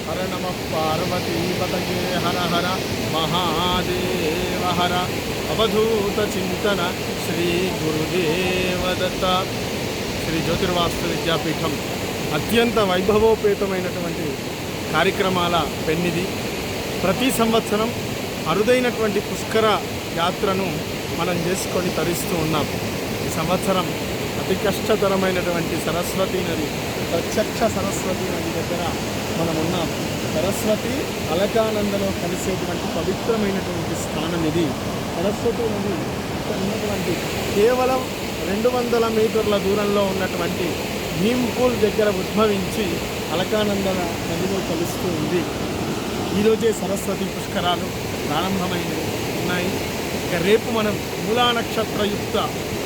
హర నమ పార్వతీపతయే హర హర మహాదేవ హర అవధూత చింతన శ్రీ గురుదేవ దత్త. శ్రీ జ్యోతిర్వాస్తు విద్యాపీఠం అత్యంత వైభవోపేతమైనటువంటి కార్యక్రమాల పెన్నిది. ప్రతి సంవత్సరం అరుదైనటువంటి పుష్కర యాత్రను మనం చేసుకొని తరిస్తూ ఉన్నాం. ఈ సంవత్సరం అతి కష్టతరమైనటువంటి సరస్వతీ నది, ప్రత్యక్ష సరస్వతీ నది దగ్గర మనం ఉన్నాం. సరస్వతి అలకానందలో కలిసేటువంటి పవిత్రమైనటువంటి స్థానం ఇది. సరస్వతి నది ఇక్కడ ఉన్నటువంటి కేవలం 200 మీటర్ల దూరంలో ఉన్నటువంటి భీంపూల్ దగ్గర ఉద్భవించి అలకానంద నదిలో కలుస్తూ ఉంది. ఈరోజే సరస్వతి పుష్కరాలు ప్రారంభమైనవి ఉన్నాయి. ఇక రేపు మనం మూలా నక్షత్రయుక్త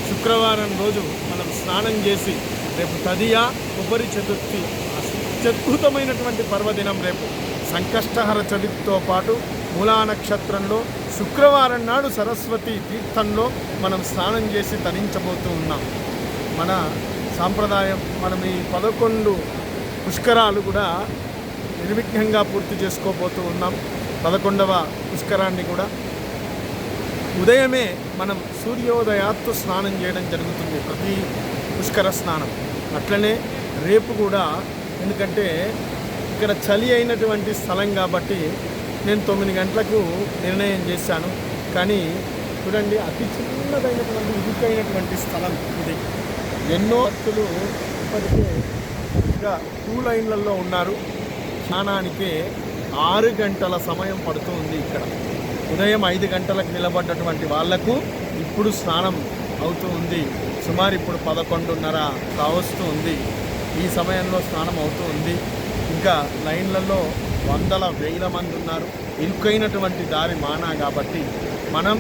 శుక్రవారం రోజు మనం స్నానం చేసి రేపు తదియా కొబ్బరి చతుర్థి, అత్యద్భుతమైనటువంటి పర్వదినం. రేపు సంకష్టహర చతుర్థితో పాటు మూలా నక్షత్రంలో శుక్రవారం నాడు సరస్వతి తీర్థంలో మనం స్నానం చేసి తరించబోతూ ఉన్నాం. మన సాంప్రదాయం, మనం ఈ 11 పుష్కరాలు కూడా నిర్విఘ్నంగా పూర్తి చేసుకోబోతూ ఉన్నాం. 11వ పుష్కరాన్ని కూడా ఉదయమే మనం సూర్యోదయాత్తు స్నానం చేయడం జరుగుతుంది, ప్రతి పుష్కర స్నానం. అట్లనే రేపు కూడా, ఎందుకంటే ఇక్కడ చలి అయినటువంటి స్థలం కాబట్టి నేను 9 గంటలకు నిర్ణయం చేశాను. కానీ చూడండి, అతి చిన్నదైనటువంటి ఇరుకైనటువంటి స్థలం ఇది. ఎన్నో భక్తులు ఇప్పటికే ఇంకా క్యూ లైన్లలో ఉన్నారు. స్నానానికి 6 గంటల సమయం పడుతూ ఉంది. ఇక్కడ ఉదయం 5 గంటలకు నిలబడ్డటువంటి వాళ్లకు ఇప్పుడు స్నానం అవుతూ ఉంది. సుమారు ఇప్పుడు 11:30 కావస్తూ ఉంది. ఈ సమయంలో స్నానం అవుతూ ఉంది. ఇంకా లైన్లలో వందల వేల మంది ఉన్నారు. ఇరుకైనటువంటి దారి మానా కాబట్టి మనం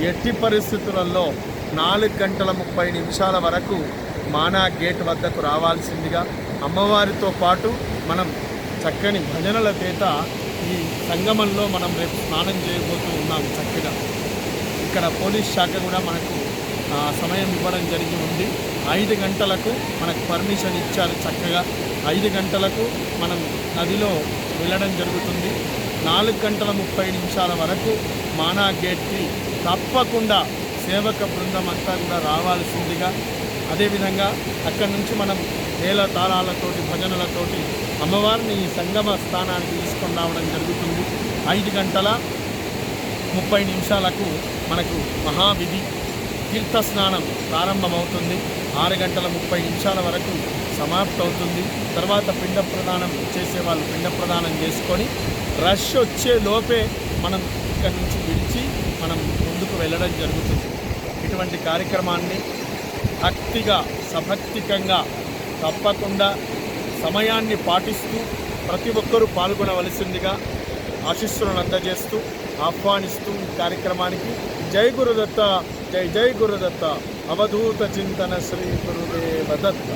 ఎట్టి పరిస్థితులలో 4:30 వరకు మానా గేట్ వద్దకు రావాల్సిందిగా, అమ్మవారితో పాటు మనం చక్కని భజనల చేత ఈ సంగమంలో మనం రేపు స్నానం చేయబోతూ ఉన్నాం. చక్కగా ఇక్కడ పోలీస్ శాఖ కూడా మనకు సమయం ఇవ్వడం జరిగి ఉంది. 5 గంటలకు మనకు పర్మిషన్ ఇచ్చారు. చక్కగా 5 గంటలకు మనం నదిలో వెళ్ళడం జరుగుతుంది. 4:30 వరకు మానా గేట్కి తప్పకుండా సేవక బృందం అంతా కూడా రావాల్సిందిగా, అదేవిధంగా అక్కడి నుంచి మనం వేల తాళాలతోటి భజనలతోటి అమ్మవారిని ఈ సంగమ స్థానానికి తీసుకొని రావడం జరుగుతుంది. 5:30 మనకు మహావిధి తీర్థస్నానం ప్రారంభమవుతుంది. 6:30 వరకు సమాప్తవుతుంది. తర్వాత పిండ ప్రదానం చేసేవాళ్ళు పిండ ప్రదానం చేసుకొని రష్ వచ్చే లోపే మనం ఇక్కడి నుంచి విడిచి మనం ముందుకు వెళ్ళడం జరుగుతుంది. ఇటువంటి కార్యక్రమాన్ని భక్తిగా, సభక్తికంగా, తప్పకుండా సమయాన్ని పాటిస్తూ ప్రతి ఒక్కరూ పాల్గొనవలసిందిగా ఆశీస్సులను అందజేస్తూ ఆహ్వానిస్తూ ఈ కార్యక్రమానికి జై గురుదత్త, జై జై గురుదత్త, అవధూత చింతన శ్రీ గురుదేవ దత్త.